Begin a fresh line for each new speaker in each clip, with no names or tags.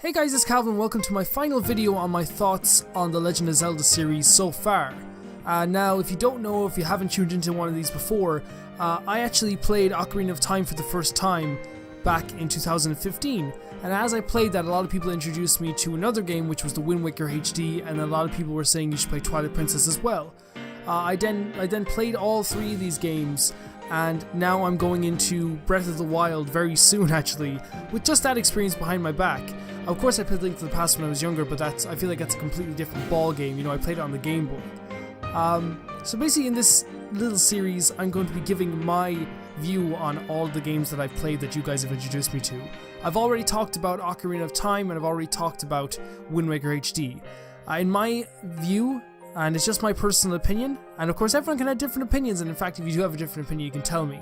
Hey guys, it's Calvin. Welcome to my final video on my thoughts on the Legend of Zelda series so far. Now, if you don't know, if you haven't tuned into one of these before, I actually played Ocarina of Time for the first time back in 2015. And as I played that, a lot of people introduced me to another game, which was the Wind Waker HD, and a lot of people were saying you should play Twilight Princess as well. I then played all three of these games, and now I'm going into Breath of the Wild very soon, actually, with just that experience behind my back. Of course, I played Link to the Past when I was younger, but I feel like that's a completely different ball game. You know, I played it on the Game Boy. So basically, in this little series, I'm going to be giving my view on all the games that I've played that you guys have introduced me to. I've already talked about Ocarina of Time, and I've already talked about Wind Waker HD. In my view, and it's just my personal opinion, and of course everyone can have different opinions, and in fact if you do have a different opinion you can tell me,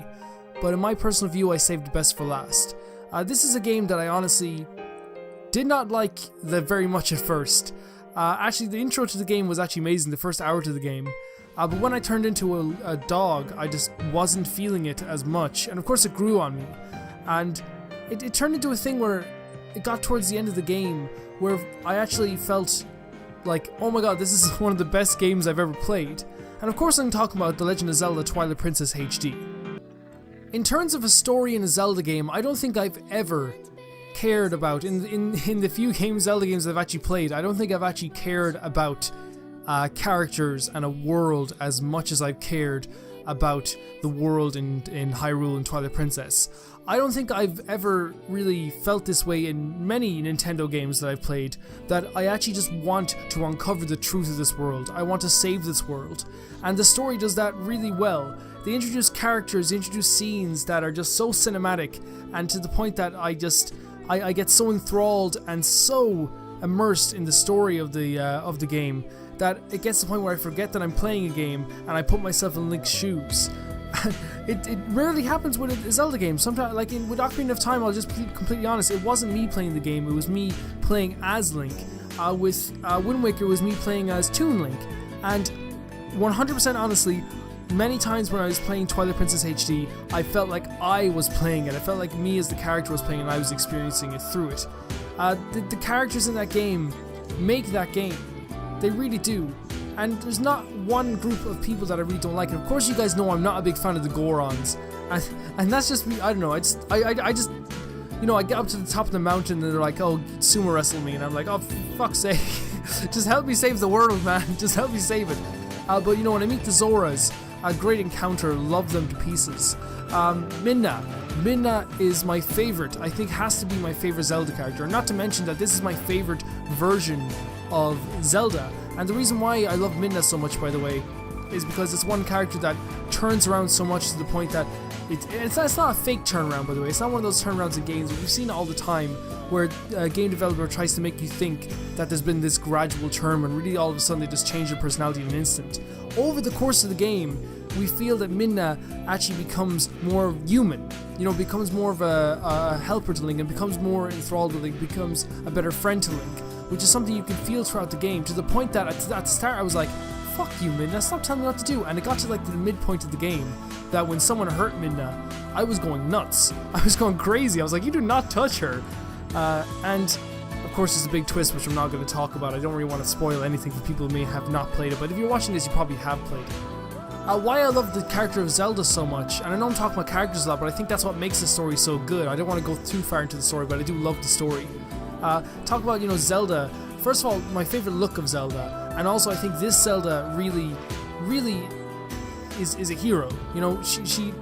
but in my personal view I saved the best for last. This is a game that I honestly did not like very much at first. Actually, the intro to the game was actually amazing, the first hour to the game, but when I turned into a dog I just wasn't feeling it as much, and of course it grew on me, and it turned into a thing where it got towards the end of the game where I actually felt like, oh my god, this is one of the best games I've ever played. And of course I'm talking about The Legend of Zelda Twilight Princess HD. In terms of a story in a Zelda game, I don't think I've ever cared about, in the few Zelda games I've actually played, I don't think I've actually cared about characters and a world as much as I've cared about the world in Hyrule and Twilight Princess. I don't think I've ever really felt this way in many Nintendo games that I've played, that I actually just want to uncover the truth of this world. I want to save this world. And the story does that really well. They introduce characters, they introduce scenes that are just so cinematic, and to the point that I get so enthralled and so immersed in the story of the game that it gets to the point where I forget that I'm playing a game and I put myself in Link's shoes. It rarely happens with a Zelda game. Sometimes, like with Ocarina of Time, I'll just be completely honest, it wasn't me playing the game, it was me playing as Link. With Wind Waker, it was me playing as Toon Link. And 100% honestly, many times when I was playing Twilight Princess HD, I felt like I was playing it. I felt like me as the character was playing and I was experiencing it through it. The characters in that game make that game. They really do. And there's not one group of people that I really don't like. And of course you guys know I'm not a big fan of the Gorons. And that's just me, I don't know, I just, you know, I get up to the top of the mountain and they're like, oh, sumo wrestle me. And I'm like, oh, fuck's sake. Just help me save the world, man. Just help me save it. But you know, when I meet the Zoras, a great encounter, love them to pieces. Midna is my favorite, I think has to be my favorite Zelda character. Not to mention that this is my favorite version of Zelda. And the reason why I love Midna so much, by the way, is because it's one character that turns around so much to the point that it's not a fake turnaround, by the way. It's not one of those turnarounds in games. We've seen it all the time where a game developer tries to make you think that there's been this gradual turn and really all of a sudden they just change their personality in an instant. Over the course of the game, we feel that Midna actually becomes more human, you know, becomes more of a helper to Link and becomes more enthralled with Link, becomes a better friend to Link, which is something you can feel throughout the game, to the point that at the start I was like, fuck you Midna, stop telling me what to do. And it got to like the midpoint of the game that when someone hurt Midna, I was going nuts. I was going crazy. I was like, you do not touch her. And of course there's a big twist which I'm not going to talk about. I don't really want to spoil anything for people who may have not played it, but if you're watching this you probably have played it. Why I love the character of Zelda so much, and I know I'm talking about characters a lot, but I think that's what makes the story so good. I don't want to go too far into the story, but I do love the story. Talk about, you know, Zelda. First of all, my favorite look of Zelda, and also I think this Zelda really is a hero. You know, she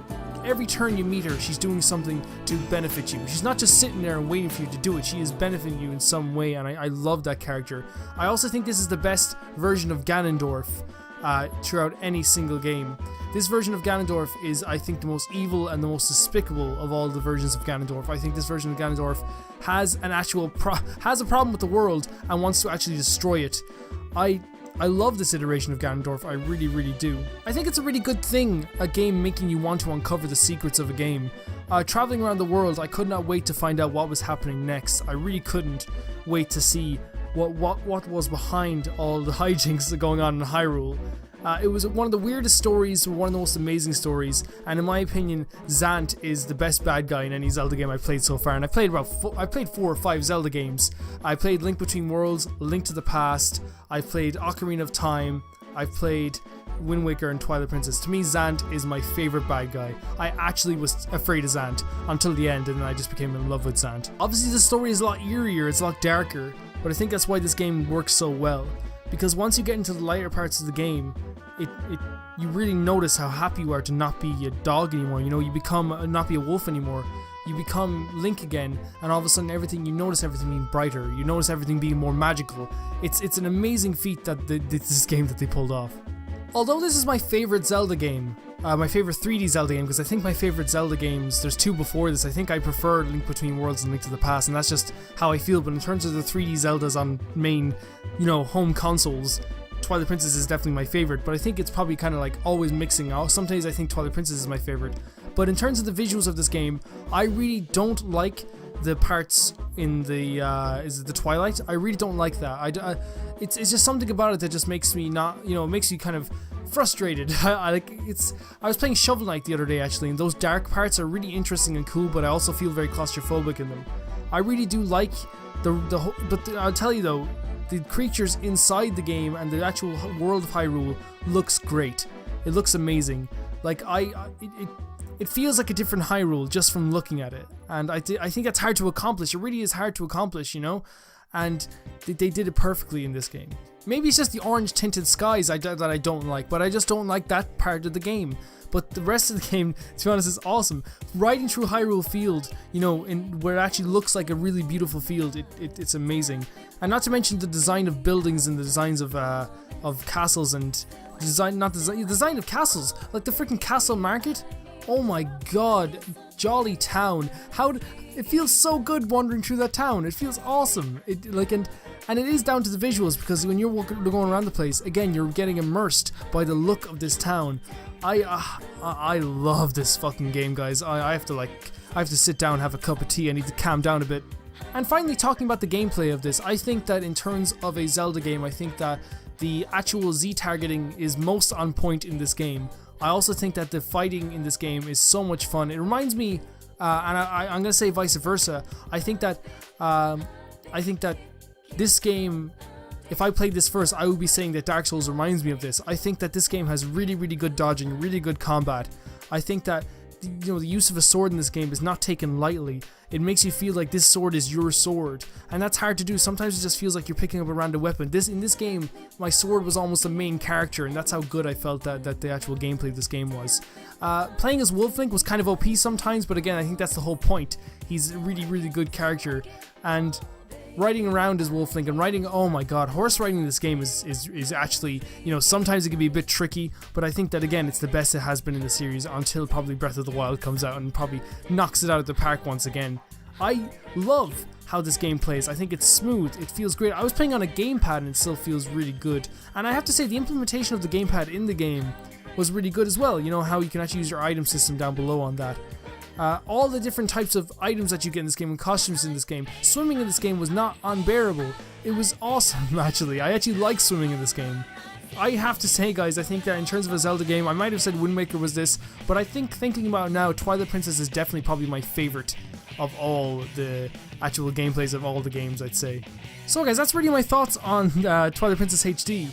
every turn you meet her, she's doing something to benefit you. She's not just sitting there and waiting for you to do it, she is benefiting you in some way, and I love that character. I also think this is the best version of Ganondorf throughout any single game. This version of Ganondorf is, I think, the most evil and the most despicable of all the versions of Ganondorf. I think this version of Ganondorf has a problem with the world and wants to actually destroy it. I love this iteration of Ganondorf, I really, really do. I think it's a really good thing, a game making you want to uncover the secrets of a game. Traveling around the world, I could not wait to find out what was happening next. I really couldn't wait to see what was behind all the hijinks going on in Hyrule. It was one of the weirdest stories, one of the most amazing stories, and in my opinion, Zant is the best bad guy in any Zelda game I've played so far. And I played 4 or 5 Zelda games. I played Link Between Worlds, Link to the Past. I played Ocarina of Time. I've played Wind Waker and Twilight Princess. To me, Zant is my favorite bad guy. I actually was afraid of Zant until the end, and then I just became in love with Zant. Obviously, the story is a lot eerier, it's a lot darker, but I think that's why this game works so well. Because once you get into the lighter parts of the game, you really notice how happy you are to not be a dog anymore. You know, you become not be a wolf anymore. You become Link again, and all of a sudden you notice everything being brighter. You notice everything being more magical. It's an amazing feat that this game that they pulled off. Although this is my favorite Zelda game, my favorite 3D Zelda game, because I think my favorite Zelda games, there's 2 before this, I think I prefer Link Between Worlds and Link to the Past, and that's just how I feel. But in terms of the 3D Zeldas on main, home consoles, Twilight Princess is definitely my favorite, but I think it's probably kind of like always mixing out. Sometimes I think Twilight Princess is my favorite. But in terms of the visuals of this game, I really don't like the parts in the is it the Twilight? I really don't like that. It's just something about it that just makes me not, makes you kind of frustrated. I was playing Shovel Knight the other day actually, and those dark parts are really interesting and cool, but I also feel very claustrophobic in them. I really do like but I'll tell you though, the creatures inside the game and the actual world of Hyrule looks great. It looks amazing. Like it feels like a different Hyrule just from looking at it, and I think that's hard to accomplish. It really is hard to accomplish, and they did it perfectly in this game. Maybe it's just the orange tinted skies that I don't like, but I just don't like that part of the game. But the rest of the game, to be honest, is awesome. Riding through Hyrule Field, where it actually looks like a really beautiful field, it's amazing. And not to mention the design of buildings and the designs of castles and the design of castles, like the freaking castle market. Oh my god, Jolly Town. It feels so good wandering through that town. It feels awesome. And it is down to the visuals, because when you're going around the place, again, you're getting immersed by the look of this town. I love this fucking game, guys. I have to sit down, have a cup of tea. I need to calm down a bit. And finally, talking about the gameplay of this, I think that in terms of a Zelda game, I think that the actual Z targeting is most on point in this game. I also think that the fighting in this game is so much fun. It reminds me, and I'm gonna say vice versa. I think that this game, if I played this first, I would be saying that Dark Souls reminds me of this. I think that this game has really, really good dodging, really good combat. I think that the use of a sword in this game is not taken lightly. It makes you feel like this sword is your sword, and that's hard to do. Sometimes it just feels like you're picking up a random weapon. In this game, my sword was almost a main character, and that's how good I felt that the actual gameplay of this game was. Playing as Wolf Link was kind of OP sometimes, but again, I think that's the whole point. He's a really, really good character, and riding around as Wolf Link and oh my god, horse riding in this game is actually, sometimes it can be a bit tricky, but I think that again, it's the best it has been in the series until probably Breath of the Wild comes out and probably knocks it out of the park once again. I love how this game plays. I think it's smooth, it feels great. I was playing on a gamepad and it still feels really good, and I have to say the implementation of the gamepad in the game was really good as well. How you can actually use your item system down below on that. All the different types of items that you get in this game and costumes in this game. Swimming in this game was not unbearable. It was awesome, actually. I actually like swimming in this game. I have to say, guys, I think that in terms of a Zelda game, I might have said Wind Waker was this, but I think thinking about it now, Twilight Princess is definitely probably my favorite of all the actual gameplays of all the games, I'd say. So guys, that's really my thoughts on Twilight Princess HD.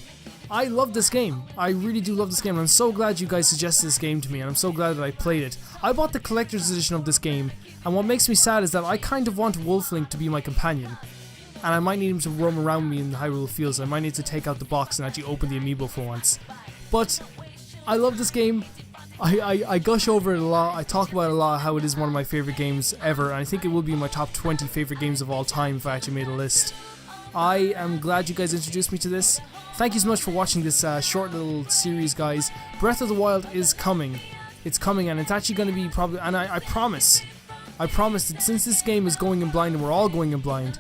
I love this game. I really do love this game. I'm so glad you guys suggested this game to me, and I'm so glad that I played it. I bought the collector's edition of this game, and what makes me sad is that I kind of want Wolf Link to be my companion. And I might need him to roam around me in the Hyrule Fields. I might need to take out the box and actually open the amiibo for once. But I love this game. I gush over it a lot. I talk about it a lot, how it is one of my favorite games ever, and I think it will be in my top 20 favorite games of all time if I actually made a list. I am glad you guys introduced me to this. Thank you so much for watching this short little series, guys. Breath of the Wild is coming. It's coming, and it's actually going to be probably, and I promise that since this game is going in blind and we're all going in blind,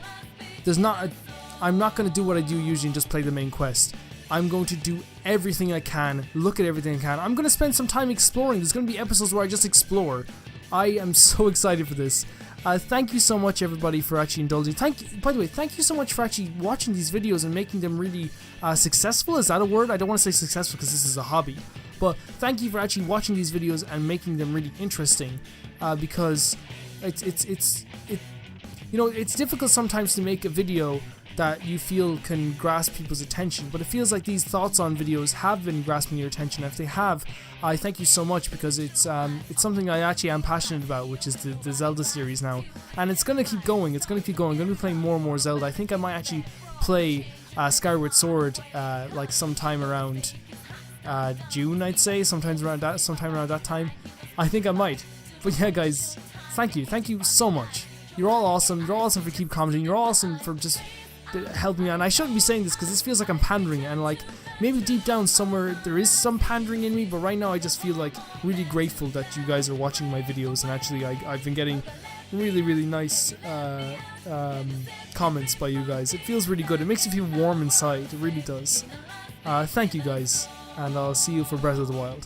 I'm not going to do what I do usually and just play the main quest. I'm going to do everything I can, look at everything I can. I'm going to spend some time exploring. There's going to be episodes where I just explore. I am so excited for this. Thank you so much, everybody, for actually indulging. By the way, thank you so much for actually watching these videos and making them really successful. Is that a word? I don't want to say successful because this is a hobby. But thank you for actually watching these videos and making them really interesting, because it's difficult sometimes to make a video that you feel can grasp people's attention, but it feels like these thoughts on videos have been grasping your attention. If they have, I thank you so much, because it's something I actually am passionate about, which is the Zelda series now, and it's gonna keep going. I'm gonna be playing more and more Zelda. I think I might actually play Skyward Sword like sometime around June, I'd say, sometime around that time. I think I might. But yeah, guys, thank you so much. You're all awesome. You're all awesome for keep commenting. You're all awesome for just helping me out. And I shouldn't be saying this because this feels like I'm pandering, and like maybe deep down somewhere there is some pandering in me, but right now I just feel like really grateful that you guys are watching my videos, and actually I've been getting really nice comments by you guys. It feels really good. It makes you feel warm inside. It really does. Thank you guys, and I'll see you for Breath of the Wild.